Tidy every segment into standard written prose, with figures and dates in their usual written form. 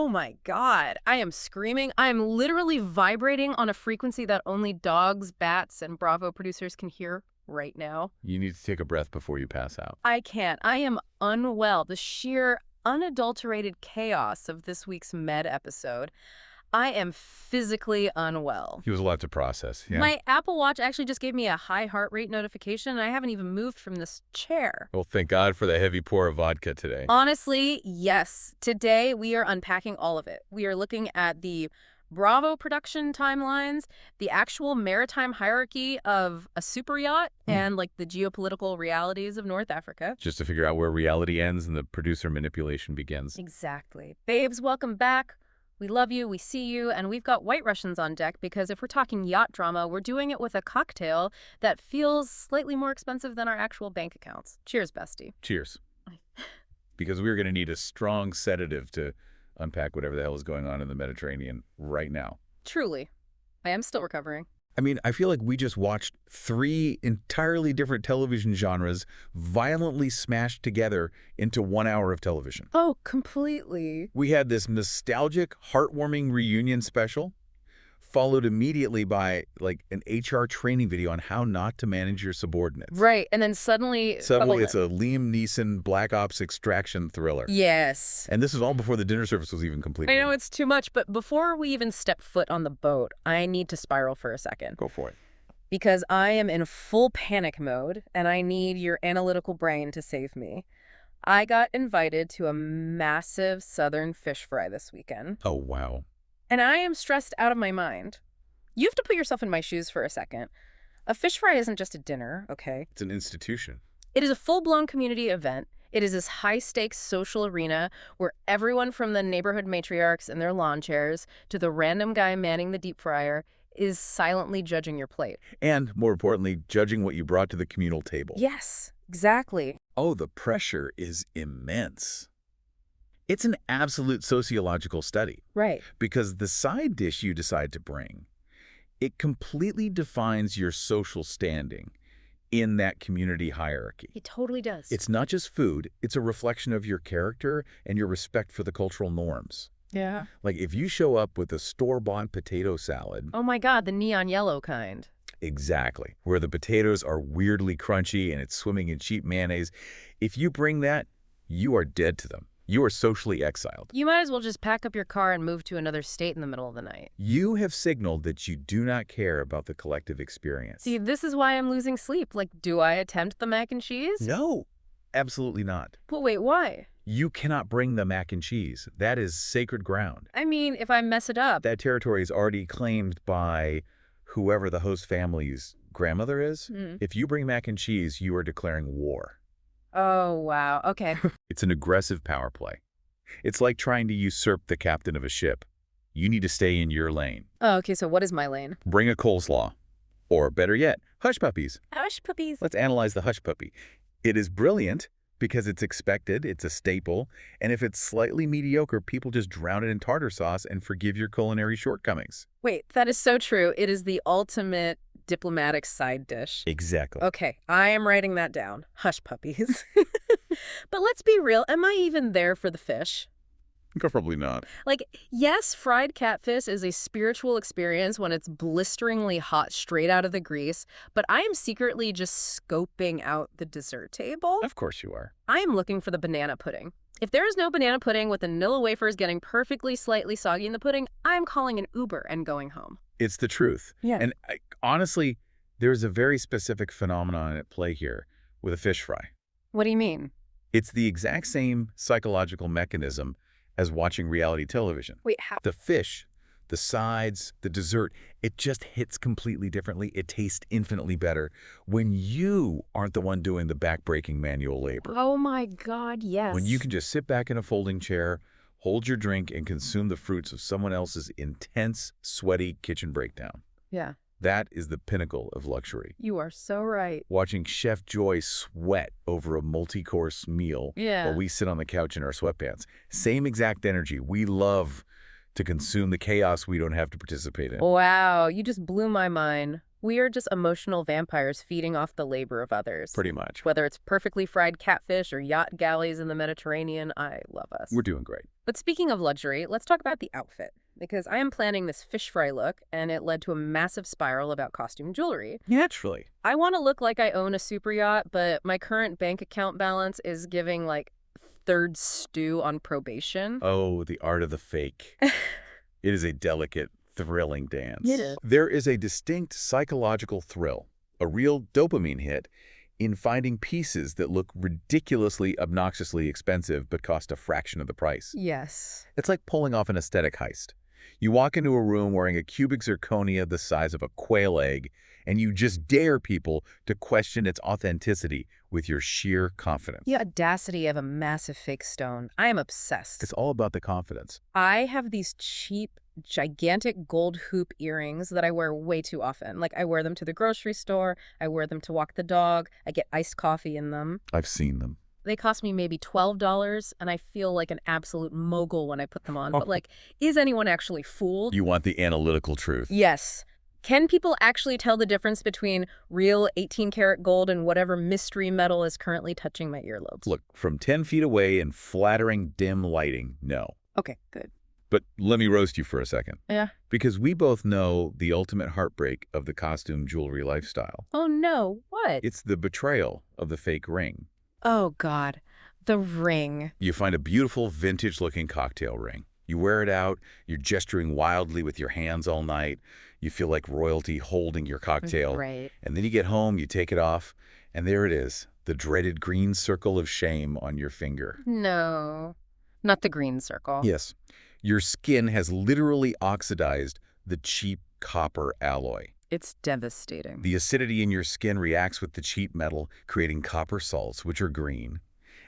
my God. I am screaming. I am literally vibrating on a frequency that only dogs, bats, and Bravo producers can hear right now. You need to take a breath before you pass out. I can't. I am unwell. The sheer, unadulterated chaos of this week's Med episode. I am physically unwell. He was a lot to process, yeah? My Apple Watch actually just gave me a high heart rate notification, and I haven't even moved from this chair. Well, thank God for the heavy pour of vodka today. Honestly, yes. Today, we are unpacking all of it. We are looking at the Bravo production timelines, the actual maritime hierarchy of a super yacht, and like the geopolitical realities of North Africa. Just to figure out where reality ends and the producer manipulation begins. Exactly. Babes, welcome back. We love you, we see you, and we've got White Russians on deck because if we're talking yacht drama, we're doing it with a cocktail that feels slightly more expensive than our actual bank accounts. Cheers, bestie. Cheers. Because we're going to need a strong sedative to unpack whatever the hell is going on in the Mediterranean right now. Truly. I am still recovering. I mean, I feel like we just watched 3 entirely different television genres violently smashed together into 1 hour of television. Oh, completely. We had this nostalgic, heartwarming reunion special, followed immediately by, like, an HR training video on how not to manage your subordinates. Right, and then suddenly it's a Liam Neeson Black Ops extraction thriller. Yes. And this is all before the dinner service was even completed. I know it's too much, but before we even step foot on the boat, I need to spiral for a second. Go for it. Because I am in full panic mode, and I need your analytical brain to save me. I got invited to a massive southern fish fry this weekend. Oh, wow. And I am stressed out of my mind. You have to put yourself in my shoes for a second. A fish fry isn't just a dinner, okay? It's an institution. It is a full-blown community event. It is this high-stakes social arena where everyone from the neighborhood matriarchs in their lawn chairs to the random guy manning the deep fryer is silently judging your plate. And, more importantly, judging what you brought to the communal table. Yes, exactly. Oh, the pressure is immense. It's an absolute sociological study. Right. Because the side dish you decide to bring, it completely defines your social standing in that community hierarchy. It totally does. It's not just food, it's a reflection of your character and your respect for the cultural norms. Yeah. Like if you show up with a store-bought potato salad. Oh my God, the neon yellow kind. Exactly. Where the potatoes are weirdly crunchy and it's swimming in cheap mayonnaise. If you bring that, you are dead to them. You are socially exiled. You might as well just pack up your car and move to another state in the middle of the night. You have signaled that you do not care about the collective experience. See, this is why I'm losing sleep. Like, do I attempt the mac and cheese? No, absolutely not. But wait, why? You cannot bring the mac and cheese. That is sacred ground. I mean, if I mess it up. That territory is already claimed by whoever the host family's grandmother is. If you bring mac and cheese, you are declaring war. Oh, wow. Okay. It's an aggressive power play. It's like trying to usurp the captain of a ship. You need to stay in your lane. Oh, okay, so what is my lane? Bring a coleslaw. Or better yet, hush puppies. Hush puppies. Let's analyze the hush puppy. It is brilliant because it's expected, it's a staple, and if it's slightly mediocre, people just drown it in tartar sauce and forgive your culinary shortcomings. Wait, that is so true. It is the ultimate diplomatic side dish. Exactly. Okay, I am writing that down. Hush puppies. But let's be real. Am I even there for the fish? Probably not. Like, yes, fried catfish is a spiritual experience when it's blisteringly hot straight out of the grease, but I am secretly just scoping out the dessert table. Of course you are. I am looking for the banana pudding. If there is no banana pudding with the vanilla wafers getting perfectly slightly soggy in the pudding, I'm calling an Uber and going home. It's the truth. Yeah. And honestly, there's a very specific phenomenon at play here with a fish fry. What do you mean? It's the exact same psychological mechanism as watching reality television. Wait, how? The fish, the sides, the dessert, it just hits completely differently. It tastes infinitely better when you aren't the one doing the backbreaking manual labor. Oh my God, yes. When you can just sit back in a folding chair, hold your drink, and consume the fruits of someone else's intense, sweaty kitchen breakdown. Yeah. That is the pinnacle of luxury. You are so right. Watching Chef Joy sweat over a multi-course meal while we sit on the couch in our sweatpants. Same exact energy. We love to consume the chaos we don't have to participate in. Wow, you just blew my mind. We are just emotional vampires feeding off the labor of others. Pretty much. Whether it's perfectly fried catfish or yacht galleys in the Mediterranean, I love us. We're doing great. But speaking of luxury, let's talk about the outfit. Because I am planning this fish fry look, and it led to a massive spiral about costume jewelry. Naturally. I want to look like I own a super yacht, but my current bank account balance is giving, like, third stew on probation. Oh, the art of the fake. It is a delicate, thrilling dance. It is. There is a distinct psychological thrill, a real dopamine hit, in finding pieces that look ridiculously, obnoxiously expensive but cost a fraction of the price. Yes. It's like pulling off an aesthetic heist. You walk into a room wearing a cubic zirconia the size of a quail egg, and you just dare people to question its authenticity with your sheer confidence. The audacity of a massive fake stone. I am obsessed. It's all about the confidence. I have these cheap, gigantic gold hoop earrings that I wear way too often. Like, I wear them to the grocery store, I wear them to walk the dog, I get iced coffee in them. I've seen them. They cost me maybe $12, and I feel like an absolute mogul when I put them on. But, like, is anyone actually fooled? You want the analytical truth. Yes. Can people actually tell the difference between real 18-karat gold and whatever mystery metal is currently touching my earlobes? Look, from 10 feet away in flattering, dim lighting, no. Okay, good. But let me roast you for a second. Yeah. Because we both know the ultimate heartbreak of the costume jewelry lifestyle. Oh, no. What? It's the betrayal of the fake ring. Oh, God. The ring. You find a beautiful, vintage-looking cocktail ring. You wear it out, you're gesturing wildly with your hands all night. You feel like royalty holding your cocktail. Right. And then you get home, you take it off, and there it is, the dreaded green circle of shame on your finger. No. Not the green circle. Yes. Your skin has literally oxidized the cheap copper alloy. It's devastating. The acidity in your skin reacts with the cheap metal, creating copper salts, which are green.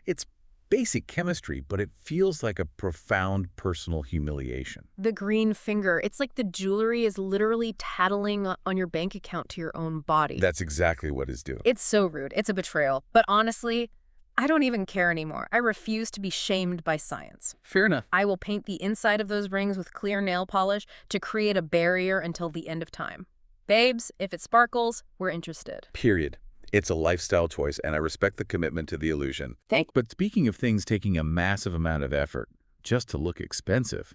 It's basic chemistry, but it feels like a profound personal humiliation. The green finger. It's like the jewelry is literally tattling on your bank account to your own body. That's exactly what it's doing. It's so rude. It's a betrayal. But honestly, I don't even care anymore. I refuse to be shamed by science. Fair enough. I will paint the inside of those rings with clear nail polish to create a barrier until the end of time. Babes, if it sparkles, we're interested. Period. It's a lifestyle choice, and I respect the commitment to the illusion. Thank. But speaking of things taking a massive amount of effort just to look expensive,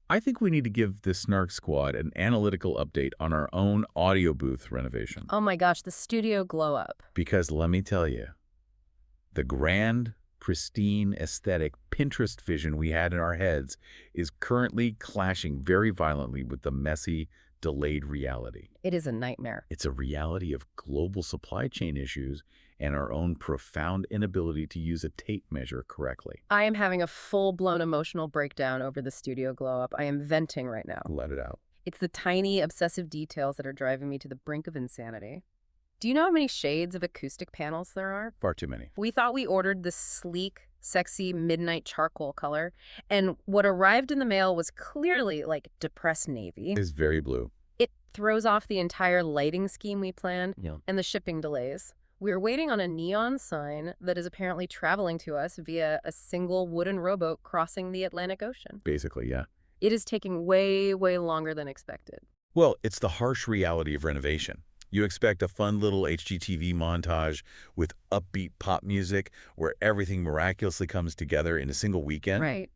I think we need to give the Snark Squad an analytical update on our own audio booth renovation. Oh my gosh, the studio glow up. Because let me tell you, the grand, pristine, aesthetic Pinterest vision we had in our heads is currently clashing very violently with the messy, delayed reality. It is a nightmare. It's a reality of global supply chain issues and our own profound inability to use a tape measure correctly. I am having a full-blown emotional breakdown over the studio glow-up. I am venting right now. Let it out. It's the tiny, obsessive details that are driving me to the brink of insanity. Do you know how many shades of acoustic panels there are? Far too many. We thought we ordered this sleek, sexy midnight charcoal color, and what arrived in the mail was clearly like depressed navy. It's very blue. It throws off the entire lighting scheme we planned Yeah. and the shipping delays. We're waiting on a neon sign that is apparently traveling to us via a single wooden rowboat crossing the Atlantic Ocean. Basically, yeah. It is taking way, way longer than expected. Well, it's the harsh reality of renovation. You expect a fun little HGTV montage with upbeat pop music where everything miraculously comes together in a single weekend. Right.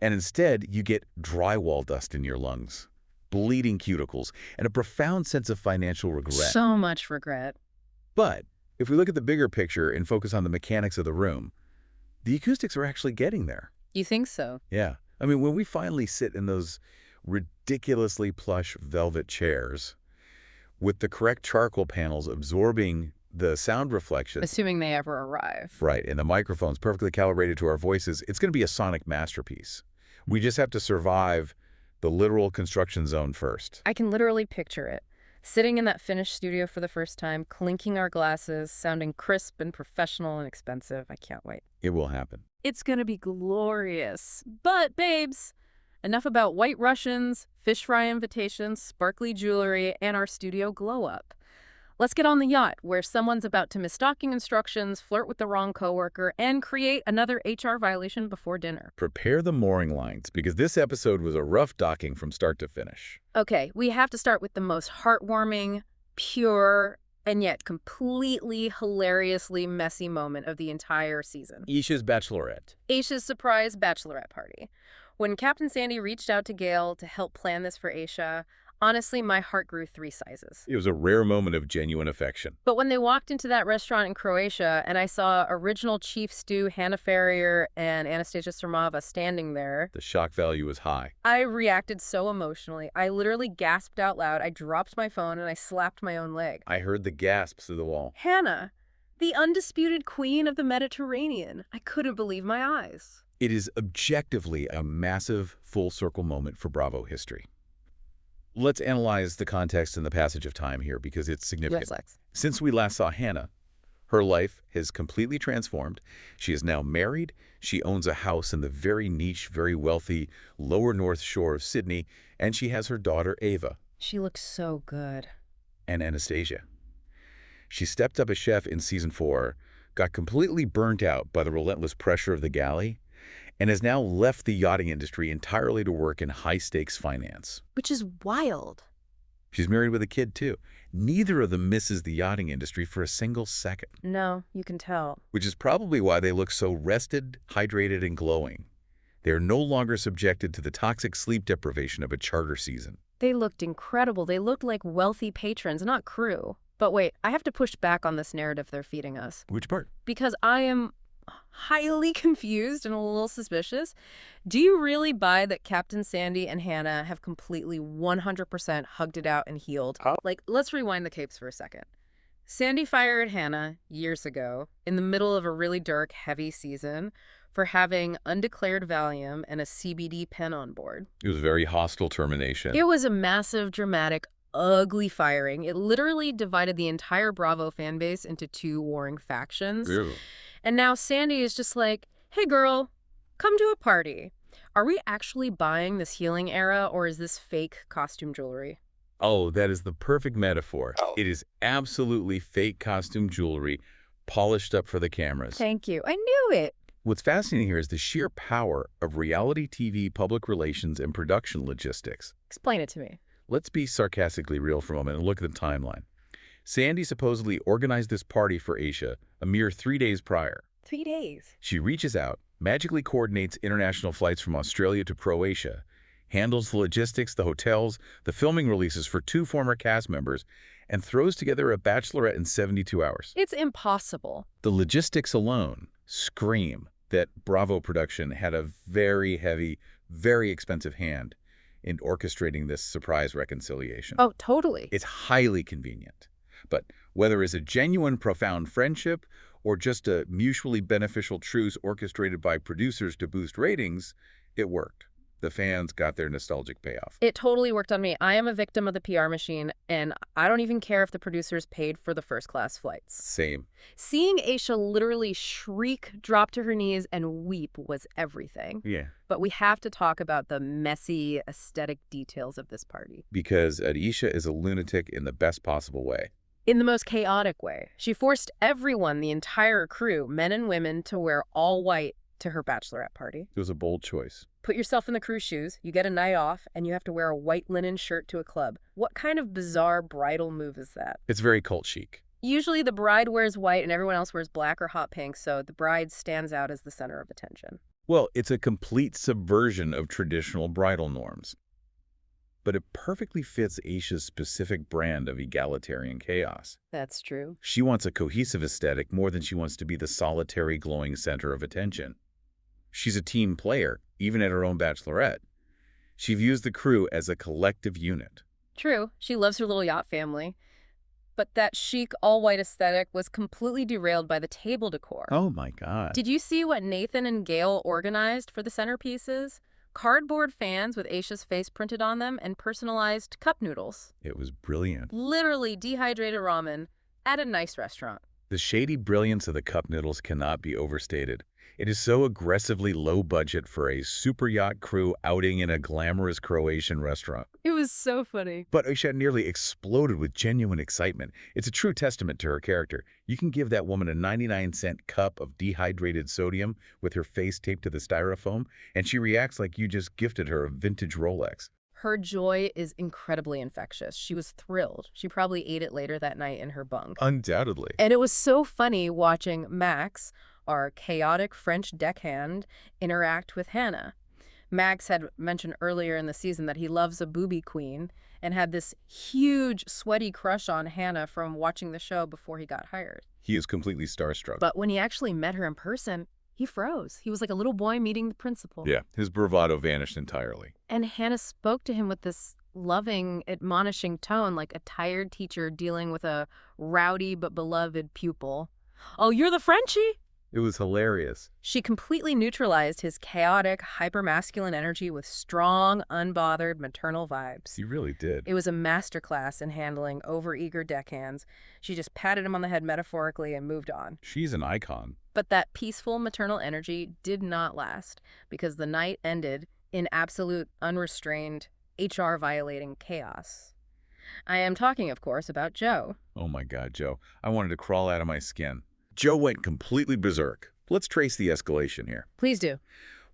And instead, you get drywall dust in your lungs, bleeding cuticles, and a profound sense of financial regret. So much regret. But if we look at the bigger picture and focus on the mechanics of the room, the acoustics are actually getting there. You think so? Yeah. I mean, when we finally sit in those ridiculously plush velvet chairs with the correct charcoal panels absorbing the sound reflections. Assuming they ever arrive. Right, and the microphone's perfectly calibrated to our voices, it's going to be a sonic masterpiece. We just have to survive the literal construction zone first. I can literally picture it. Sitting in that finished studio for the first time, clinking our glasses, sounding crisp and professional and expensive. I can't wait. It will happen. It's gonna be glorious. But, babes, enough about white Russians, fish fry invitations, sparkly jewelry, and our studio glow-up. Let's get on the yacht, where someone's about to miss docking instructions, flirt with the wrong coworker, and create another HR violation before dinner. Prepare the mooring lines, because this episode was a rough docking from start to finish. Okay, we have to start with the most heartwarming, pure and yet completely hilariously messy moment of the entire season. Aesha's bachelorette. Aesha's surprise bachelorette party. When Captain Sandy reached out to Gail to help plan this for Aesha, honestly, my heart grew 3 sizes. It was a rare moment of genuine affection. But when they walked into that restaurant in Croatia and I saw original Chief Stew, Ferrier, and Anastasia Surmava standing there, The shock value was high. I reacted so emotionally. I literally gasped out loud. I dropped my phone and I slapped my own leg. I heard the gasps through the wall. Hannah, the undisputed queen of the Mediterranean. I couldn't believe my eyes. It is objectively a massive full-circle moment for Bravo history. Let's analyze the context and the passage of time here because it's significant. Yes, Lex. Since we last saw Hannah, her life has completely transformed. She is now married. She owns a house in the very niche, very wealthy lower north shore of Sydney, and she has her daughter, Ava. She looks so good. And Anastasia. She stepped up as chef in season 4, got completely burnt out by the relentless pressure of the galley, and has now left the yachting industry entirely to work in high-stakes finance. Which is wild. She's married with a kid, too. Neither of them misses the yachting industry for a single second. No, you can tell. Which is probably why they look so rested, hydrated, and glowing. They are no longer subjected to the toxic sleep deprivation of a charter season. They looked incredible. They looked like wealthy patrons, not crew. But wait, I have to push back on this narrative they're feeding us. Which part? Because I am highly confused and a little suspicious. Do you really buy that Captain Sandy and Hannah have completely 100% hugged it out and healed? Like, let's rewind the capes for a second. Sandy fired Hannah years ago in the middle of a really dark, heavy season for having undeclared Valium and a CBD pen on board. It was a very hostile termination. It was a massive, dramatic, ugly firing. It literally divided the entire Bravo fan base into 2 warring factions. Ew. And now Sandy is just like, hey girl, come to a party. Are we actually buying this healing era or is this fake costume jewelry? Oh, that is the perfect metaphor. It is absolutely fake costume jewelry, polished up for the cameras. Thank you. I knew it. What's fascinating here is the sheer power of reality TV public relations and production logistics. Explain it to me. Let's be sarcastically real for a moment and look at the timeline. Sandy supposedly organized this party for Aesha a mere 3 days prior. 3 days. She reaches out, magically coordinates international flights from Australia to Croatia, handles the logistics, the hotels, the filming releases for 2 former cast members, and throws together a bachelorette in 72 hours. It's impossible. The logistics alone scream that Bravo production had a very heavy, very expensive hand in orchestrating this surprise reconciliation. Oh, totally. It's highly convenient. But whether it's a genuine, profound friendship or just a mutually beneficial truce orchestrated by producers to boost ratings, it worked. The fans got their nostalgic payoff. It totally worked on me. I am a victim of the PR machine, and I don't even care if the producers paid for the first-class flights. Same. Seeing Aesha literally shriek, drop to her knees, and weep was everything. Yeah. But we have to talk about the messy, aesthetic details of this party. Because Aesha is a lunatic in the best possible way. In the most chaotic way. She forced everyone, the entire crew, men and women, to wear all white to her bachelorette party. It was a bold choice. Put yourself in the crew shoes, you get a night off, and you have to wear a white linen shirt to a club. What kind of bizarre bridal move is that? It's very cult chic. Usually the bride wears white and everyone else wears black or hot pink, so the bride stands out as the center of attention. Well, it's a complete subversion of traditional bridal norms. But it perfectly fits Aesha's specific brand of egalitarian chaos. That's true. She wants a cohesive aesthetic more than she wants to be the solitary glowing center of attention. She's a team player, even at her own bachelorette. She views the crew as a collective unit. True. She loves her little yacht family. But that chic, all-white aesthetic was completely derailed by the table decor. Oh my God. Did you see what Nathan and Gail organized for the centerpieces? Cardboard fans with Aesha's face printed on them and personalized cup noodles. It was brilliant. Literally dehydrated ramen at a nice restaurant. The shady brilliance of the cup noodles cannot be overstated. It is so aggressively low budget for a super yacht crew outing in a glamorous Croatian restaurant. It was so funny. But Aesha nearly exploded with genuine excitement. It's a true testament to her character. You can give that woman a 99-cent cup of dehydrated sodium with her face taped to the styrofoam, and she reacts like you just gifted her a vintage Rolex. Her joy is incredibly infectious. She was thrilled. She probably ate it later that night in her bunk. Undoubtedly. And it was so funny watching Max, our chaotic French deckhand, interact with Hannah. Max had mentioned earlier in the season that he loves a booby queen and had this huge, sweaty crush on Hannah from watching the show before he got hired. He is completely starstruck. But when he actually met her in person, he froze. He was like a little boy meeting the principal. Yeah, his bravado vanished entirely. And Hannah spoke to him with this loving, admonishing tone, like a tired teacher dealing with a rowdy but beloved pupil. "Oh, you're the Frenchie?" It was hilarious. She completely neutralized his chaotic, hypermasculine energy with strong, unbothered maternal vibes. He really did. It was a masterclass in handling overeager deckhands. She just patted him on the head metaphorically and moved on. She's an icon. But that peaceful maternal energy did not last, because the night ended in absolute, unrestrained, HR-violating chaos. I am talking, of course, about Joe. Oh my God, Joe. I wanted to crawl out of my skin. Joe went completely berserk. Let's trace the escalation here. Please do.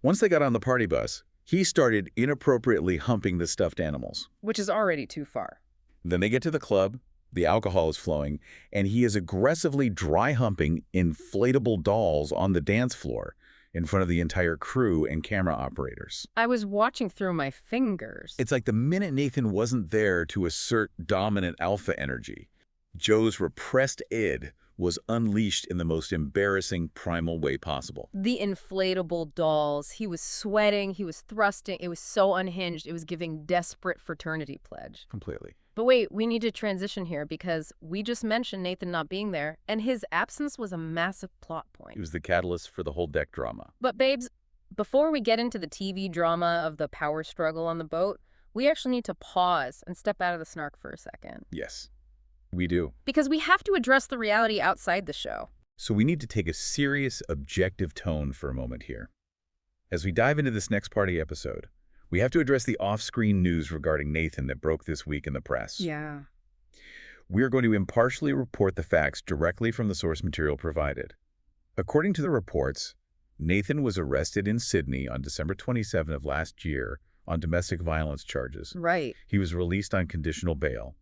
Once they got on the party bus, he started inappropriately humping the stuffed animals. Which is already too far. Then they get to the club, the alcohol is flowing, and he is aggressively dry humping inflatable dolls on the dance floor in front of the entire crew and camera operators. I was watching through my fingers. It's like the minute Nathan wasn't there to assert dominant alpha energy, Joe's repressed id was unleashed in the most embarrassing, primal way possible. The inflatable dolls. He was sweating. He was thrusting. It was so unhinged. It was giving desperate fraternity pledge. Completely. But wait, we need to transition here because we just mentioned Nathan not being there, and his absence was a massive plot point. It was the catalyst for the whole deck drama. But babes, before we get into the TV drama of the power struggle on the boat, we actually need to pause and step out of the Snark for a second. Yes, we do. Because we have to address the reality outside the show. So we need to take a serious, objective tone for a moment here. As we dive into this next party episode, we have to address the off-screen news regarding Nathan that broke this week in the press. Yeah. We are going to impartially report the facts directly from the source material provided. According to the reports, Nathan was arrested in Sydney on December 27 of last year on domestic violence charges. Right. He was released on conditional bail.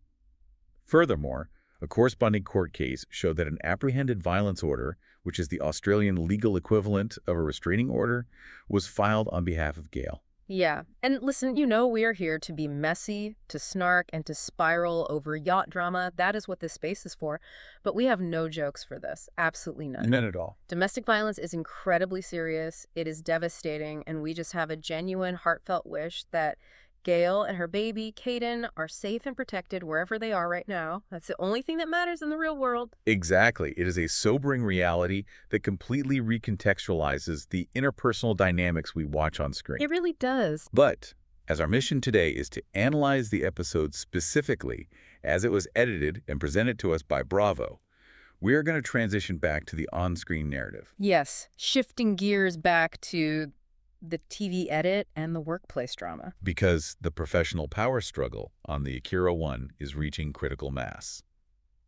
Furthermore, a corresponding court case showed that an apprehended violence order, which is the Australian legal equivalent of a restraining order, was filed on behalf of Gail. Yeah. And listen, you know we are here to be messy, to snark, and to spiral over yacht drama. That is what this space is for. But we have no jokes for this. Absolutely none. None at all. Domestic violence is incredibly serious. It is devastating. And we just have a genuine, heartfelt wish that Gail and her baby, Caden, are safe and protected wherever they are right now. That's the only thing that matters in the real world. Exactly. It is a sobering reality that completely recontextualizes the interpersonal dynamics we watch on screen. It really does. But as our mission today is to analyze the episode specifically as it was edited and presented to us by Bravo, we are going to transition back to the on-screen narrative. Yes, shifting gears back to the TV edit and the workplace drama. Because the professional power struggle on the Akira 1 is reaching critical mass.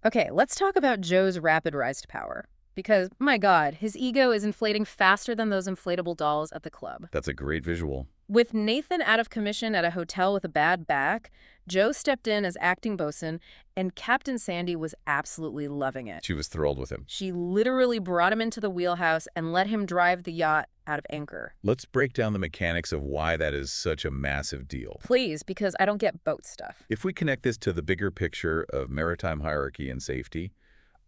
Okay, let's talk about Joe's rapid rise to power. Because, my God, his ego is inflating faster than those inflatable dolls at the club. That's a great visual. With Nathan out of commission at a hotel with a bad back, Joe stepped in as acting bosun, and Captain Sandy was absolutely loving it. She was thrilled with him. She literally brought him into the wheelhouse and let him drive the yacht out of anchor. Let's break down the mechanics of why that is such a massive deal. Please, because I don't get boat stuff. If we connect this to the bigger picture of maritime hierarchy and safety,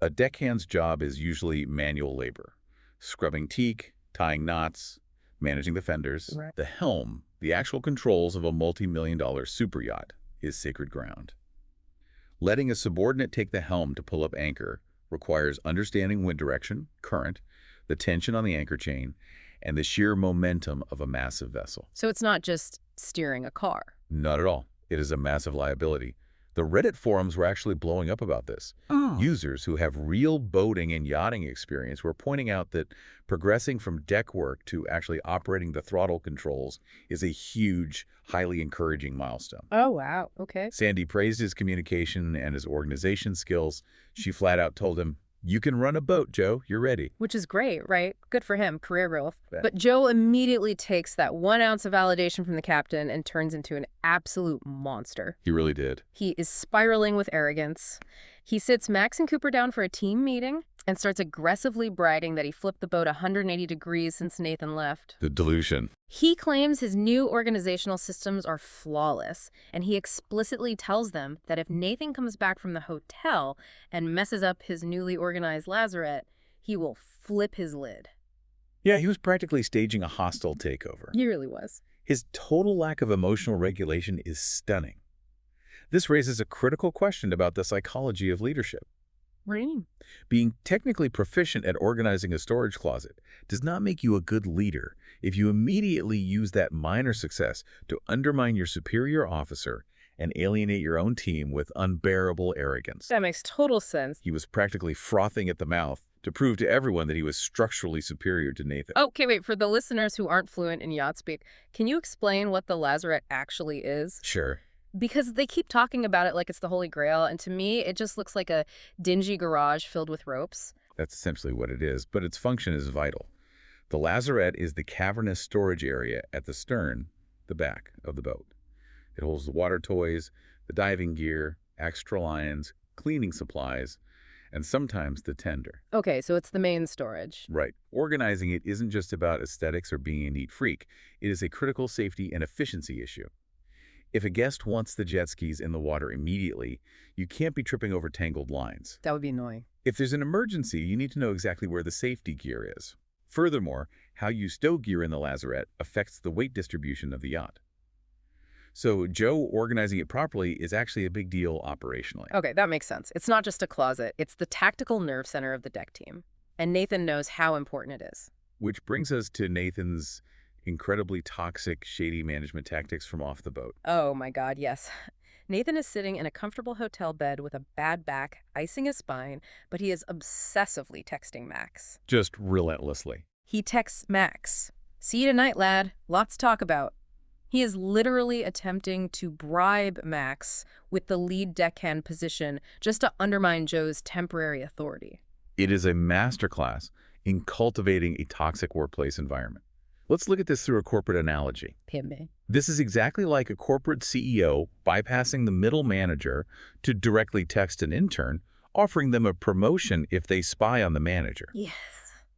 a deckhand's job is usually manual labor. Scrubbing teak, tying knots, managing the fenders. Right. The helm, the actual controls of a multi-million-dollar super yacht, is sacred ground. Letting a subordinate take the helm to pull up anchor requires understanding wind direction, current, the tension on the anchor chain, and the sheer momentum of a massive vessel. So it's not just steering a car. Not at all. It is a massive liability. The Reddit forums were actually blowing up about this. Users who have real boating and yachting experience were pointing out that progressing from deck work to actually operating the throttle controls is a huge, highly encouraging milestone. Oh, wow. Okay. Sandy praised his communication and his organization skills. She flat out told him, You can run a boat, Joe. You're ready. Which is great, right? Good for him, career growth. Bet. But Joe immediately takes that 1 ounce of validation from the captain and turns into an absolute monster. He really did. He is spiraling with arrogance. He sits Max and Cooper down for a team meeting and starts aggressively bragging that he flipped the boat 180 degrees since Nathan left. The delusion. He claims his new organizational systems are flawless, and he explicitly tells them that if Nathan comes back from the hotel and messes up his newly organized lazarette, he will flip his lid. Yeah, he was practically staging a hostile takeover. He really was. His total lack of emotional regulation is stunning. This raises a critical question about the psychology of leadership. What do you mean? Being technically proficient at organizing a storage closet does not make you a good leader if you immediately use that minor success to undermine your superior officer and alienate your own team with unbearable arrogance. That makes total sense. He was practically frothing at the mouth to prove to everyone that he was structurally superior to Nathan. Okay, wait, for the listeners who aren't fluent in yacht speak, can you explain what the lazarette actually is? Sure. Because they keep talking about it like it's the Holy Grail, and to me, it just looks like a dingy garage filled with ropes. That's essentially what it is, but its function is vital. The lazarette is the cavernous storage area at the stern, the back of the boat. It holds the water toys, the diving gear, extra lines, cleaning supplies, and sometimes the tender. Okay, so it's the main storage. Right. Organizing it isn't just about aesthetics or being a neat freak. It is a critical safety and efficiency issue. If a guest wants the jet skis in the water immediately, you can't be tripping over tangled lines. That would be annoying. If there's an emergency, you need to know exactly where the safety gear is. Furthermore, how you stow gear in the lazarette affects the weight distribution of the yacht. So Joe organizing it properly is actually a big deal operationally. Okay, that makes sense. It's not just a closet. It's the tactical nerve center of the deck team. And Nathan knows how important it is. Which brings us to Nathan's incredibly toxic, shady management tactics from off the boat. Oh my God, yes. Nathan is sitting in a comfortable hotel bed with a bad back, icing his spine, but he is obsessively texting Max. Just relentlessly. He texts Max, "See you tonight, lad. Lots to talk about." He is literally attempting to bribe Max with the lead deckhand position just to undermine Joe's temporary authority. It is a masterclass in cultivating a toxic workplace environment. Let's look at this through a corporate analogy. Pimbe. This is exactly like a corporate CEO bypassing the middle manager to directly text an intern, offering them a promotion if they spy on the manager. Yes.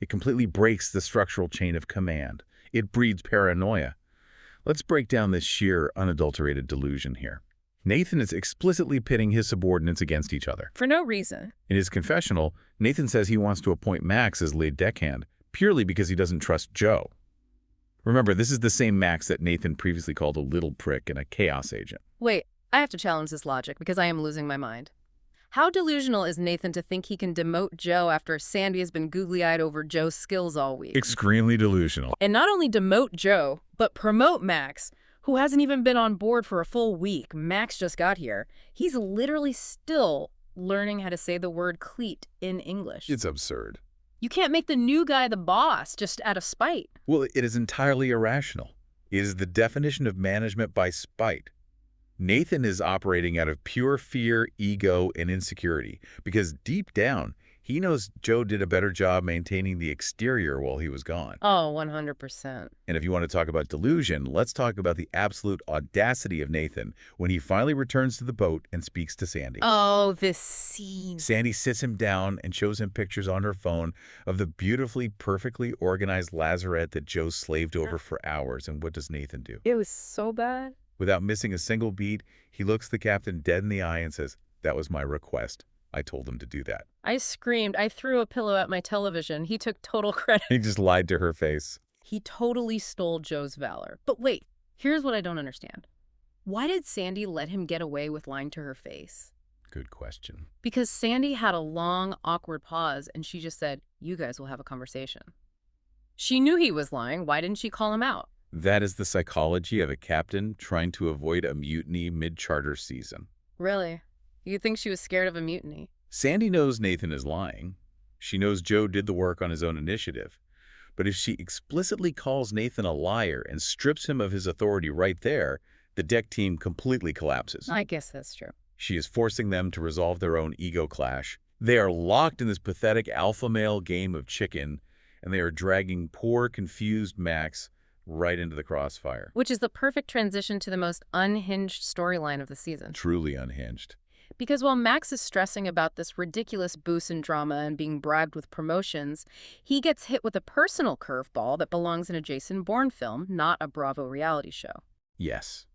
It completely breaks the structural chain of command. It breeds paranoia. Let's break down this sheer, unadulterated delusion here. Nathan is explicitly pitting his subordinates against each other. For no reason. In his confessional, Nathan says he wants to appoint Max as lead deckhand, purely because he doesn't trust Joe. Remember, this is the same Max that Nathan previously called a little prick and a chaos agent. Wait, I have to challenge this logic because I am losing my mind. How delusional is Nathan to think he can demote Joe after Sandy has been googly-eyed over Joe's skills all week? Extremely delusional. And not only demote Joe, but promote Max, who hasn't even been on board for a full week. Max just got here. He's literally still learning how to say the word cleat in English. It's absurd. You can't make the new guy the boss just out of spite. Well, it is entirely irrational. It is the definition of management by spite. Nathan is operating out of pure fear, ego, and insecurity because deep down, he knows Joe did a better job maintaining the exterior while he was gone. Oh, 100%. And if you want to talk about delusion, let's talk about the absolute audacity of Nathan when he finally returns to the boat and speaks to Sandy. Oh, this scene. Sandy sits him down and shows him pictures on her phone of the beautifully, perfectly organized lazarette that Joe slaved over for hours. And what does Nathan do? It was so bad. Without missing a single beat, he looks the captain dead in the eye and says, "That was my request. I told him to do that." I screamed. I threw a pillow at my television. He took total credit. He just lied to her face. He totally stole Joe's valor. But wait, here's what I don't understand. Why did Sandy let him get away with lying to her face? Good question. Because Sandy had a long, awkward pause, and she just said, "You guys will have a conversation." She knew he was lying. Why didn't she call him out? That is the psychology of a captain trying to avoid a mutiny mid-charter season. Really? You think she was scared of a mutiny? Sandy knows Nathan is lying. She knows Joe did the work on his own initiative. But if she explicitly calls Nathan a liar and strips him of his authority right there, the deck team completely collapses. I guess that's true. She is forcing them to resolve their own ego clash They are locked in this pathetic alpha male game of chicken, and they are dragging poor, confused Max right into the crossfire. Which is the perfect transition to the most unhinged storyline of the season. Truly unhinged. Because while Max is stressing about this ridiculous Bosun drama and being bribed with promotions, he gets hit with a personal curveball that belongs in a Jason Bourne film, not a Bravo reality show. Yes.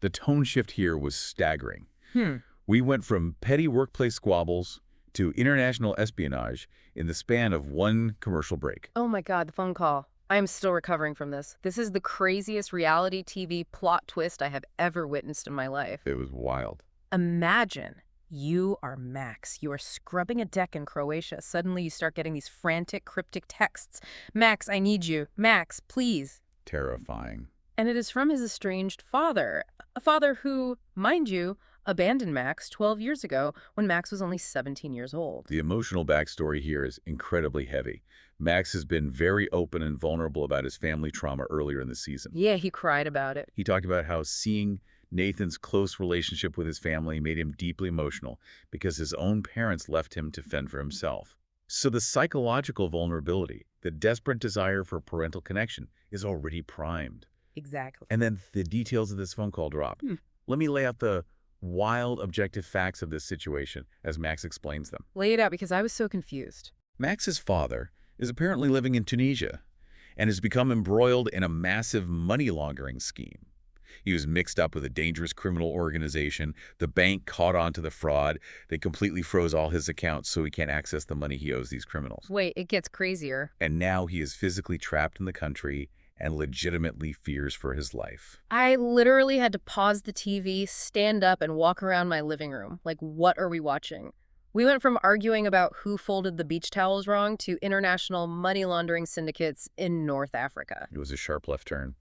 The tone shift here was staggering. Hmm. We went from petty workplace squabbles to international espionage in the span of one commercial break. Oh my God, the phone call. I am still recovering from this. This is the craziest reality TV plot twist I have ever witnessed in my life. It was wild. Imagine you are Max. You are scrubbing a deck in Croatia. Suddenly you start getting these frantic, cryptic texts. Max, I need you. Max, please. Terrifying. And it is from his estranged father. A father who, mind you, abandoned Max 12 years ago when Max was only 17 years old. The emotional backstory here is incredibly heavy. Max has been very open and vulnerable about his family trauma earlier in the season. Yeah, he cried about it. He talked about how seeing Nathan's close relationship with his family made him deeply emotional because his own parents left him to fend for himself. So the psychological vulnerability, the desperate desire for parental connection, is already primed. Exactly. And then the details of this phone call drop. Let me lay out the wild objective facts of this situation as Max explains them. Lay it out because I was so confused. Max's father is apparently living in Tunisia and has become embroiled in a massive money laundering scheme. He was mixed up with a dangerous criminal organization. The bank caught on to the fraud. They completely froze all his accounts so he can't access the money he owes these criminals. Wait, it gets crazier. And now he is physically trapped in the country and legitimately fears for his life. I literally had to pause the TV, stand up, and walk around my living room. Like, what are we watching? We went from arguing about who folded the beach towels wrong to international money laundering syndicates in North Africa. It was a sharp left turn.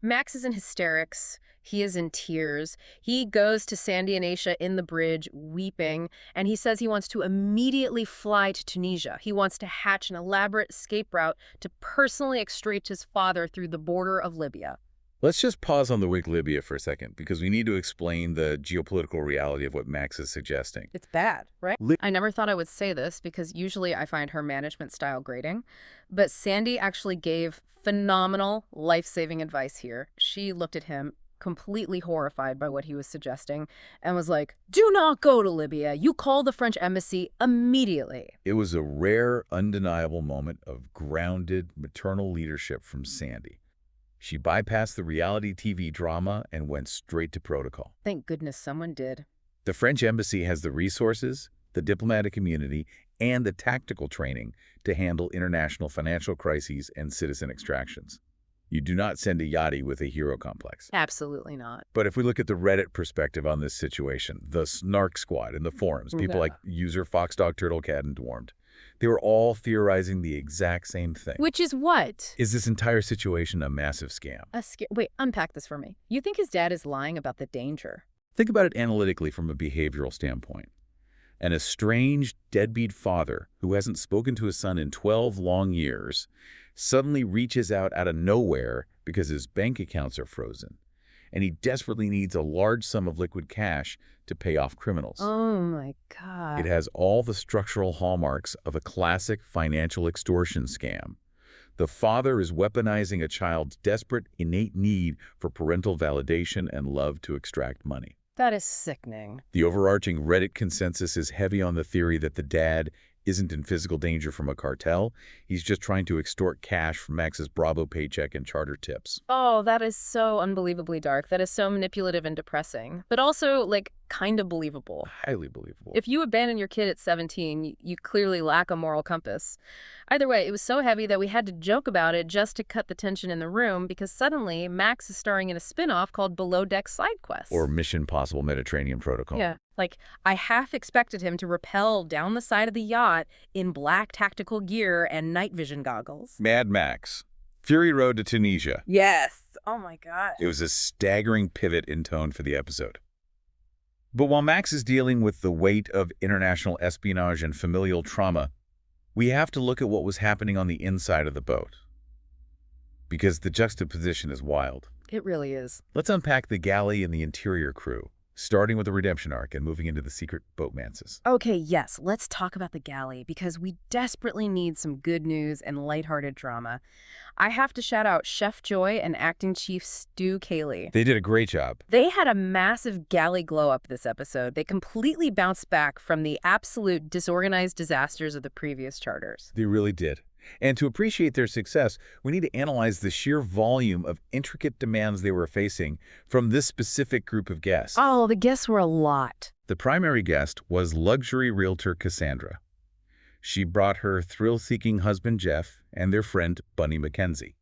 Max is in hysterics. He is in tears. He goes to Sandy and Aesha in the bridge, weeping, and he says he wants to immediately fly to Tunisia. He wants to hatch an elaborate escape route to personally extradite his father through the border of Libya. Let's just pause on the word Libya for a second, because we need to explain the geopolitical reality of what Max is suggesting. It's bad, right? I never thought I would say this because usually I find her management style grating, but Sandy actually gave phenomenal life-saving advice here. She looked at him completely horrified by what he was suggesting and was like, do not go to Libya. You call the French embassy immediately. It was a rare, undeniable moment of grounded maternal leadership from Sandy. She bypassed the reality TV drama and went straight to protocol. Thank goodness someone did. The French embassy has the resources, the diplomatic immunity, and the tactical training to handle international financial crises and citizen extractions. You do not send a yachtie with a hero complex. Absolutely not. But if we look at the Reddit perspective on this situation, the Snark squad in the forums, people like user Foxdog Turtlecat and Dwarmed, they were all theorizing the exact same thing. Which is what? Is this entire situation a massive scam? Wait, unpack this for me. You think his dad is lying about the danger? Think about it analytically from a behavioral standpoint. An estranged, deadbeat father who hasn't spoken to his son in 12 long years suddenly reaches out of nowhere because his bank accounts are frozen, and he desperately needs a large sum of liquid cash to pay off criminals. Oh my God. It has all the structural hallmarks of a classic financial extortion scam. The father is weaponizing a child's desperate, innate need for parental validation and love to extract money. That is sickening. The overarching Reddit consensus is heavy on the theory that the dad isn't in physical danger from a cartel. He's just trying to extort cash from Max's Bravo paycheck and charter tips. Oh, that is so unbelievably dark. That is so manipulative and depressing. But also, like, kind of believable. Highly believable. If you abandon your kid at 17, you clearly lack a moral compass. Either way, it was so heavy that we had to joke about it just to cut the tension in the room because suddenly Max is starring in a spin-off called Below Deck Side Quest. Or Mission Possible Mediterranean Protocol. Yeah. Like, I half expected him to rappel down the side of the yacht in black tactical gear and night vision goggles. Mad Max. Fury Road to Tunisia. Yes. Oh my God. It was a staggering pivot in tone for the episode. But while Max is dealing with the weight of international espionage and familial trauma, we have to look at what was happening on the inside of the boat. Because the juxtaposition is wild. It really is. Let's unpack the galley and the interior crew, starting with the redemption arc and moving into the secret boatmances. Okay, yes, let's talk about the galley, because we desperately need some good news and lighthearted drama. I have to shout out Chef Joy and acting Chief Stew Aesha. They did a great job. They had a massive galley glow-up this episode. They completely bounced back from the absolute disorganized disasters of the previous charters. They really did. And to appreciate their success, we need to analyze the sheer volume of intricate demands they were facing from this specific group of guests. Oh, the guests were a lot. The primary guest was luxury realtor Cassandra. She brought her thrill-seeking husband Jeff and their friend Bunny Mackenzie.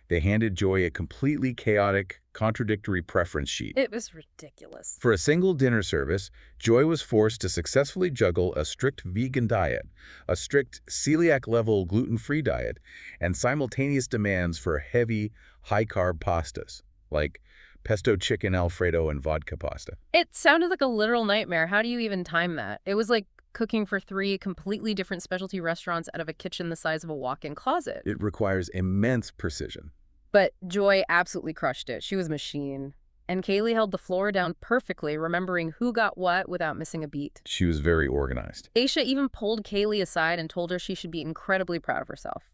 They handed Joy a completely chaotic, contradictory preference sheet. It was ridiculous. For a single dinner service, Joy was forced to successfully juggle a strict vegan diet, a strict celiac-level gluten-free diet, and simultaneous demands for heavy, high-carb pastas, like pesto chicken Alfredo and vodka pasta. It sounded like a literal nightmare. How do you even time that? It was like cooking for 3 completely different specialty restaurants out of a kitchen the size of a walk-in closet. It requires immense precision. But Joy absolutely crushed it. She was a machine. And Kaylee held the floor down perfectly, remembering who got what without missing a beat. She was very organized. Aesha even pulled Kaylee aside and told her she should be incredibly proud of herself.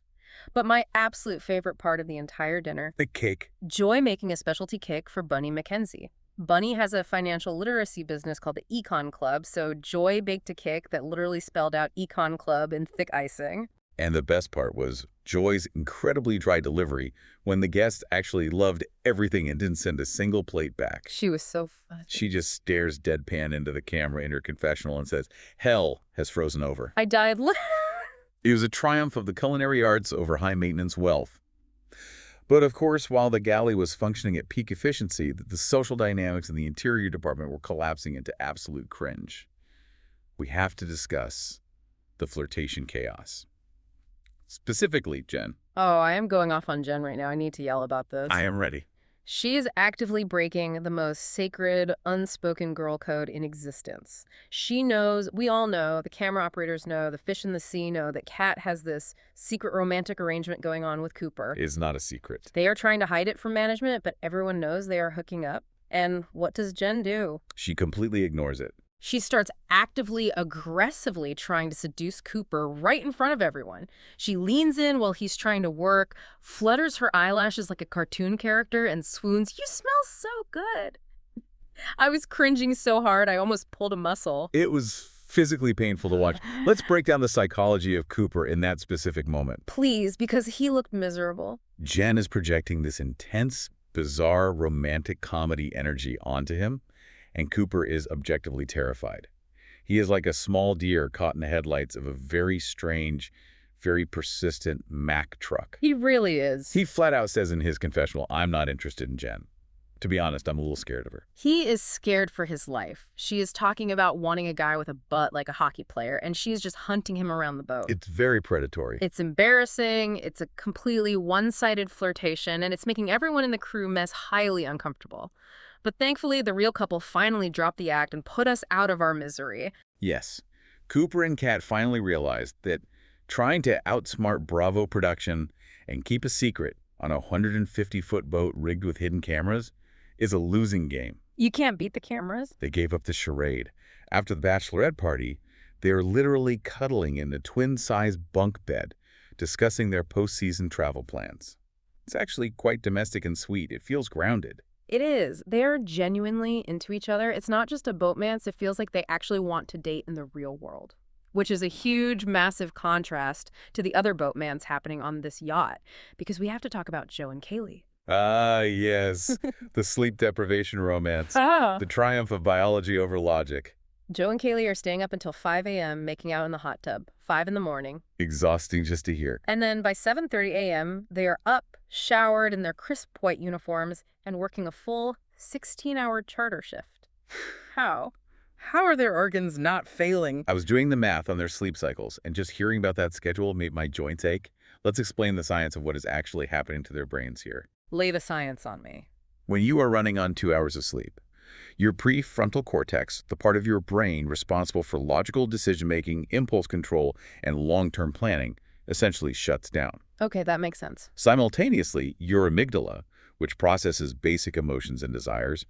But my absolute favorite part of the entire dinner, The cake. Joy making a specialty cake for Bunny Mackenzie. Bunny has a financial literacy business called the Econ Club, so Joy baked a cake that literally spelled out Econ Club in thick icing. And the best part was Joy's incredibly dry delivery when the guests actually loved everything and didn't send a single plate back. She was so funny. She just stares deadpan into the camera in her confessional and says, "Hell has frozen over." I died. It was a triumph of the culinary arts over high-maintenance wealth. But of course, while the galley was functioning at peak efficiency, the social dynamics in the interior department were collapsing into absolute cringe. We have to discuss the flirtation chaos. Specifically, Jen. Oh, I am going off on Jen right now. I need to yell about this. I am ready. She is actively breaking the most sacred, unspoken girl code in existence. She knows, we all know, the camera operators know, the fish in the sea know that Kat has this secret romantic arrangement going on with Cooper. It's not a secret. They are trying to hide it from management, but everyone knows they are hooking up. And what does Jen do? She completely ignores it. She starts actively, aggressively trying to seduce Cooper right in front of everyone. She leans in while he's trying to work, flutters her eyelashes like a cartoon character, and swoons, "You smell so good." I was cringing so hard, I almost pulled a muscle. It was physically painful to watch. Let's break down the psychology of Cooper in that specific moment. Please, because he looked miserable. Jen is projecting this intense, bizarre, romantic comedy energy onto him, and Cooper is objectively terrified. He is like a small deer caught in the headlights of a very strange, very persistent Mack truck. He really is. He flat out says in his confessional, "I'm not interested in Jen." To be honest, I'm a little scared of her. He is scared for his life. She is talking about wanting a guy with a butt like a hockey player, and she's just hunting him around the boat. It's very predatory. It's embarrassing, it's a completely one-sided flirtation, and it's making everyone in the crew mess highly uncomfortable. But thankfully, the real couple finally dropped the act and put us out of our misery. Yes. Cooper and Kat finally realized that trying to outsmart Bravo production and keep a secret on a 150-foot boat rigged with hidden cameras is a losing game. You can't beat the cameras. They gave up the charade. After the bachelorette party, they are literally cuddling in the twin-size bunk bed, discussing their postseason travel plans. It's actually quite domestic and sweet. It feels grounded. It is. They're genuinely into each other. It's not just a boatmance. It feels like they actually want to date in the real world, which is a huge, massive contrast to the other boatmans happening on this yacht, because we have to talk about Joe and Kaylee. Ah, yes. The sleep deprivation romance. The triumph of biology over logic. Joe and Kaylee are staying up until 5 a.m. making out in the hot tub, 5 in the morning. Exhausting just to hear. And then by 7:30 a.m., they are up, showered in their crisp white uniforms, and working a full 16-hour charter shift. How? How are their organs not failing? I was doing the math on their sleep cycles, and just hearing about that schedule made my joints ache. Let's explain the science of what is actually happening to their brains here. Lay the science on me. When you are running on 2 hours of sleep, your prefrontal cortex, the part of your brain responsible for logical decision-making, impulse control, and long-term planning, essentially shuts down. Okay, that makes sense. Simultaneously, your amygdala, which processes basic emotions and desires,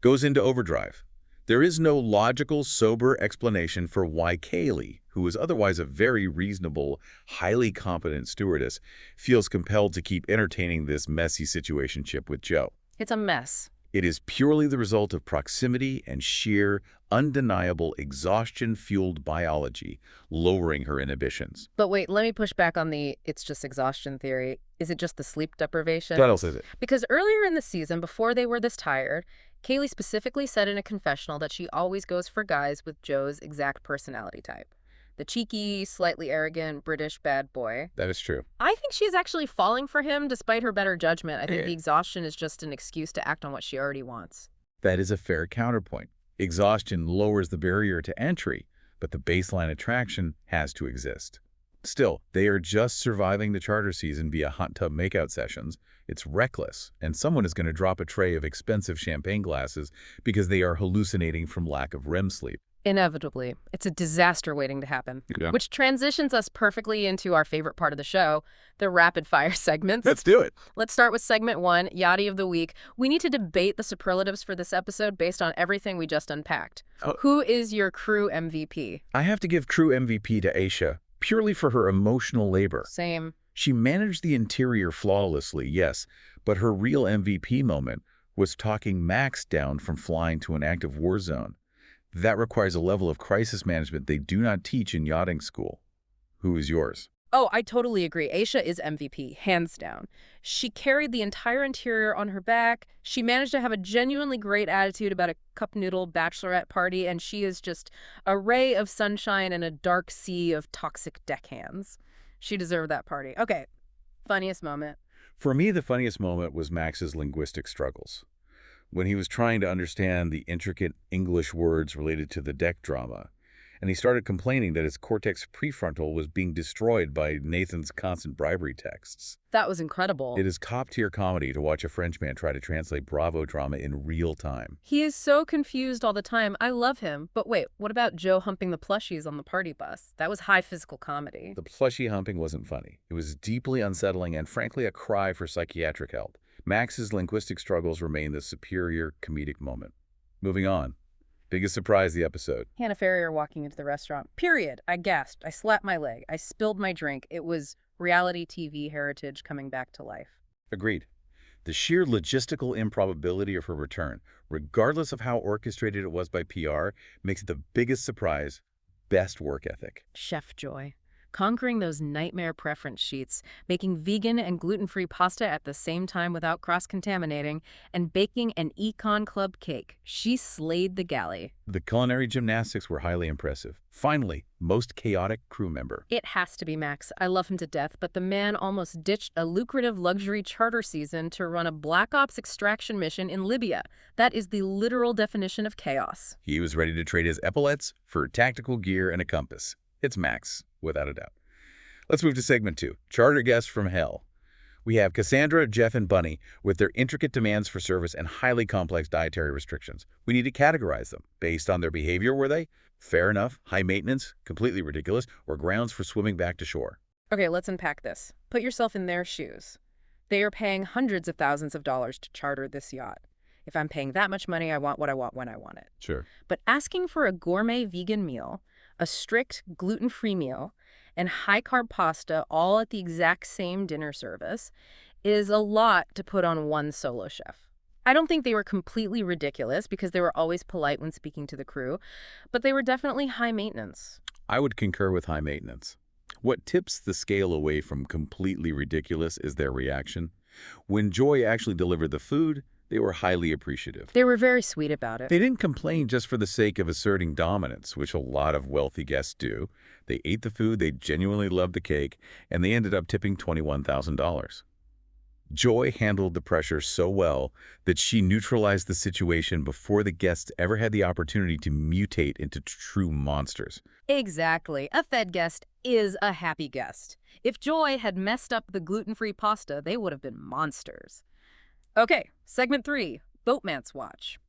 goes into overdrive, There is no logical, sober explanation for why Kaylee, who is otherwise a very reasonable, highly competent stewardess, feels compelled to keep entertaining this messy situationship with Joe. It's a mess. It is purely the result of proximity and sheer, undeniable exhaustion-fueled biology, lowering her inhibitions. But wait, let me push back on the it's just exhaustion theory. Is it just the sleep deprivation? What else is it? Because earlier in the season, before they were this tired, Kaylee specifically said in a confessional that she always goes for guys with Joe's exact personality type. The cheeky, slightly arrogant, British bad boy. That is true. I think she's actually falling for him despite her better judgment. I think the exhaustion is just an excuse to act on what she already wants. That is a fair counterpoint. Exhaustion lowers the barrier to entry, but the baseline attraction has to exist. Still, they are just surviving the charter season via hot tub makeout sessions. It's reckless, and someone is going to drop a tray of expensive champagne glasses because they are hallucinating from lack of REM sleep. Inevitably. It's a disaster waiting to happen. Yeah. Which transitions us perfectly into our favorite part of the show, the rapid-fire segments. Let's do it. Let's start with segment 1, Yachtie of the Week. We need to debate the superlatives for this episode based on everything we just unpacked. Oh. Who is your crew MVP? I have to give crew MVP to Aesha, purely for her emotional labor. Same. She managed the interior flawlessly, yes, but her real MVP moment was talking Max down from flying to an active war zone. That requires a level of crisis management they do not teach in yachting school. Who is yours? Oh, I totally agree. Aesha is MVP, hands down. She carried the entire interior on her back. She managed to have a genuinely great attitude about a cup noodle bachelorette party, and she is just a ray of sunshine in a dark sea of toxic deckhands. She deserved that party. Okay, funniest moment. For me, the funniest moment was Max's linguistic struggles. When he was trying to understand the intricate English words related to the deck drama, and he started complaining that his cortex prefrontal was being destroyed by Nathan's constant bribery texts. That was incredible. It is top-tier comedy to watch a Frenchman try to translate Bravo drama in real time. He is so confused all the time. I love him. But wait, what about Joe humping the plushies on the party bus? That was high physical comedy. The plushie humping wasn't funny. It was deeply unsettling and frankly a cry for psychiatric help. Max's linguistic struggles remain the superior comedic moment. Moving on. Biggest surprise of the episode. Hannah Ferrier walking into the restaurant. Period. I gasped. I slapped my leg. I spilled my drink. It was reality TV heritage coming back to life. Agreed. The sheer logistical improbability of her return, regardless of how orchestrated it was by PR, makes it the biggest surprise. Best work ethic. Chef joy. Conquering those nightmare preference sheets, making vegan and gluten-free pasta at the same time without cross-contaminating, and baking an Econ Club cake. She slayed the galley. The culinary gymnastics were highly impressive. Finally, most chaotic crew member. It has to be Max. I love him to death, but the man almost ditched a lucrative luxury charter season to run a Black Ops extraction mission in Libya. That is the literal definition of chaos. He was ready to trade his epaulets for tactical gear and a compass. It's Max, without a doubt. Let's move to segment 2, Charter Guests from Hell. We have Cassandra, Jeff, and Bunny with their intricate demands for service and highly complex dietary restrictions. We need to categorize them. Based on their behavior, were they? Fair enough, high maintenance, completely ridiculous, or grounds for swimming back to shore? Okay, let's unpack this. Put yourself in their shoes. They are paying hundreds of thousands of dollars to charter this yacht. If I'm paying that much money, I want what I want when I want it. Sure. But asking for a gourmet vegan meal, a strict gluten-free meal, and high-carb pasta all at the exact same dinner service is a lot to put on one solo chef. I don't think they were completely ridiculous because they were always polite when speaking to the crew, but they were definitely high maintenance. I would concur with high maintenance. What tips the scale away from completely ridiculous is their reaction. When Joy actually delivered the food, they were highly appreciative. They were very sweet about it. They didn't complain just for the sake of asserting dominance, which a lot of wealthy guests do. They ate the food, they genuinely loved the cake, and they ended up tipping $21,000. Joy handled the pressure so well that she neutralized the situation before the guests ever had the opportunity to mutate into true monsters. Exactly. A fed guest is a happy guest. If Joy had messed up the gluten-free pasta, they would have been monsters. Okay, segment 3, Boatman's Watch.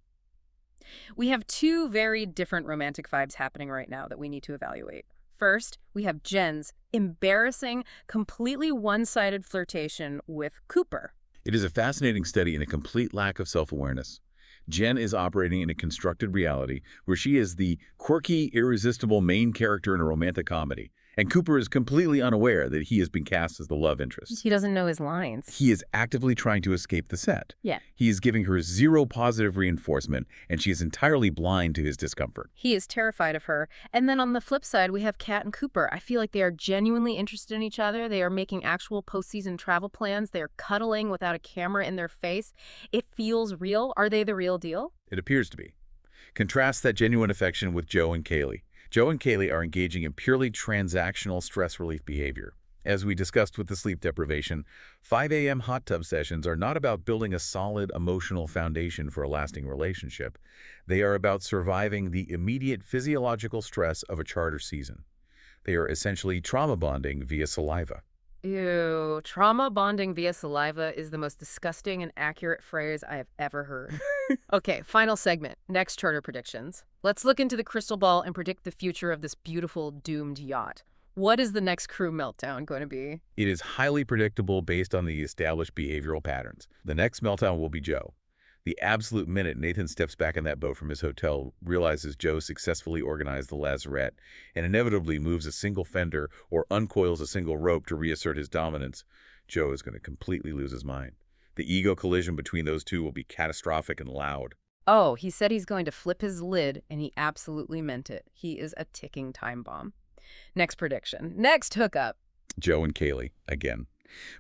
We have two very different romantic vibes happening right now that we need to evaluate. First, we have Jen's embarrassing, completely one-sided flirtation with Cooper. It is a fascinating study in a complete lack of self-awareness. Jen is operating in a constructed reality where she is the quirky, irresistible main character in a romantic comedy, and Cooper is completely unaware that he has been cast as the love interest. He doesn't know his lines. He is actively trying to escape the set. Yeah. He is giving her zero positive reinforcement, and she is entirely blind to his discomfort. He is terrified of her. And then on the flip side, we have Kat and Cooper. I feel like they are genuinely interested in each other. They are making actual postseason travel plans. They are cuddling without a camera in their face. It feels real. Are they the real deal? It appears to be. Contrast that genuine affection with Joe and Kaylee. Joe and Kaylee are engaging in purely transactional stress relief behavior. As we discussed with the sleep deprivation, 5 a.m. hot tub sessions are not about building a solid emotional foundation for a lasting relationship. They are about surviving the immediate physiological stress of a charter season. They are essentially trauma bonding via saliva. Ew, trauma bonding via saliva is the most disgusting and accurate phrase I have ever heard. Okay, final segment. Next charter predictions. Let's look into the crystal ball and predict the future of this beautiful, doomed yacht. What is the next crew meltdown going to be? It is highly predictable based on the established behavioral patterns. The next meltdown will be Joe. The absolute minute Nathan steps back in that boat from his hotel, realizes Joe successfully organized the lazarette, and inevitably moves a single fender or uncoils a single rope to reassert his dominance, Joe is going to completely lose his mind. The ego collision between those two will be catastrophic and loud. Oh, he said he's going to flip his lid, and he absolutely meant it. He is a ticking time bomb. Next prediction. Next hookup. Joe and Kaylee, again.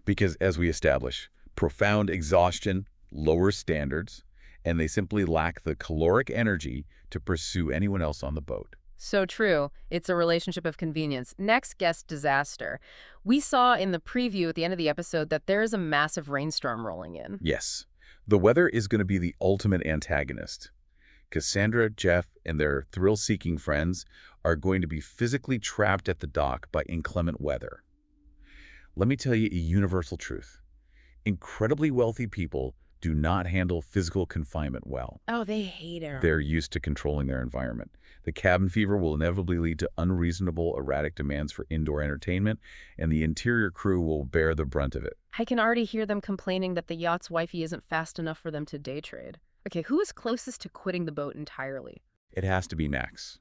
Because as we establish, profound exhaustion, lower standards, and they simply lack the caloric energy to pursue anyone else on the boat. So true. It's a relationship of convenience. Next guest disaster. We saw in the preview at the end of the episode that there is a massive rainstorm rolling in. Yes. The weather is going to be the ultimate antagonist. Cassandra, Jeff, and their thrill-seeking friends are going to be physically trapped at the dock by inclement weather. Let me tell you a universal truth. Incredibly wealthy people do not handle physical confinement well. Oh, they hate her. They're used to controlling their environment. The cabin fever will inevitably lead to unreasonable, erratic demands for indoor entertainment, and the interior crew will bear the brunt of it. I can already hear them complaining that the yacht's wifey isn't fast enough for them to day trade. Okay, who is closest to quitting the boat entirely? It has to be Max.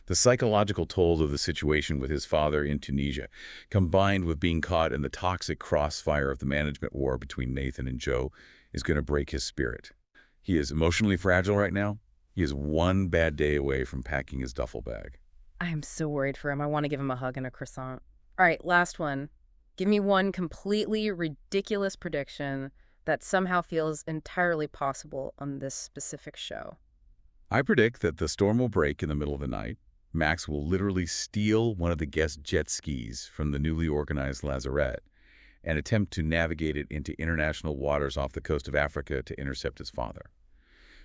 The psychological toll of the situation with his father in Tunisia, combined with being caught in the toxic crossfire of the management war between Nathan and Joe, is going to break his spirit. He is emotionally fragile right now. He is one bad day away from packing his duffel bag. I am so worried for him. I want to give him a hug and a croissant. All right, last one. Give me one completely ridiculous prediction that somehow feels entirely possible on this specific show. I predict that the storm will break in the middle of the night. Max will literally steal one of the guest jet skis from the newly organized lazarette and attempt to navigate it into international waters off the coast of Africa to intercept his father.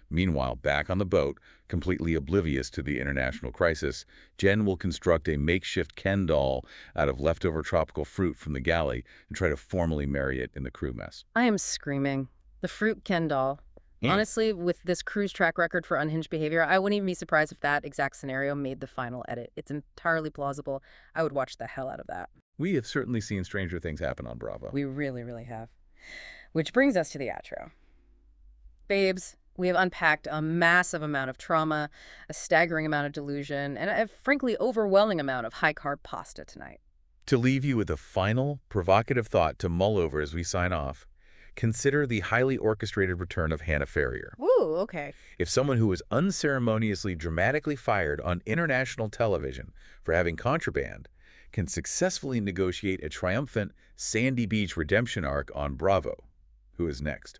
Meanwhile, back on the boat, completely oblivious to the international crisis, Jen will construct a makeshift Ken doll out of leftover tropical fruit from the galley and try to formally marry it in the crew mess. I am screaming. The fruit Ken doll. Honestly, with this crew's track record for unhinged behavior, I wouldn't even be surprised if that exact scenario made the final edit. It's entirely plausible. I would watch the hell out of that. We have certainly seen stranger things happen on Bravo. We really, really have. Which brings us to the outro. Babes, we have unpacked a massive amount of trauma, a staggering amount of delusion, and a frankly overwhelming amount of high-carb pasta tonight. To leave you with a final, provocative thought to mull over as we sign off, consider the highly orchestrated return of Hannah Ferrier. Ooh, okay. If someone who was unceremoniously dramatically fired on international television for having contraband can successfully negotiate a triumphant Sandy Beach redemption arc on Bravo, who is next?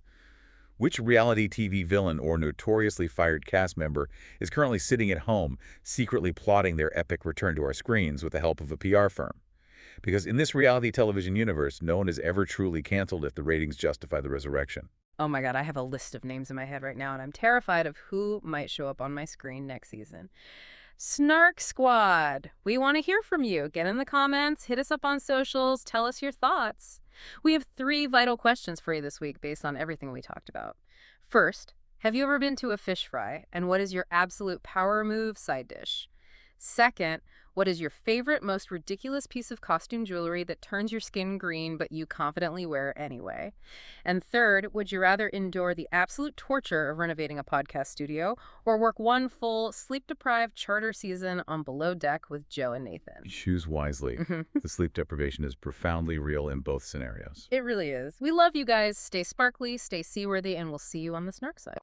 Which reality TV villain or notoriously fired cast member is currently sitting at home, secretly plotting their epic return to our screens with the help of a PR firm? Because in this reality television universe, no one is ever truly canceled if the ratings justify the resurrection. Oh my God, I have a list of names in my head right now, and I'm terrified of who might show up on my screen next season. Snark Squad, we want to hear from you. Get in the comments, hit us up on socials, tell us your thoughts. We have 3 vital questions for you this week based on everything we talked about. First, have you ever been to a fish fry, and what is your absolute power move side dish? Second, What is your favorite, most ridiculous piece of costume jewelry that turns your skin green but you confidently wear anyway? And third, would you rather endure the absolute torture of renovating a podcast studio or work one full, sleep-deprived charter season on Below Deck with Joe and Nathan? Choose wisely. Mhm. The sleep deprivation is profoundly real in both scenarios. It really is. We love you guys. Stay sparkly, stay seaworthy, and we'll see you on the Snark side.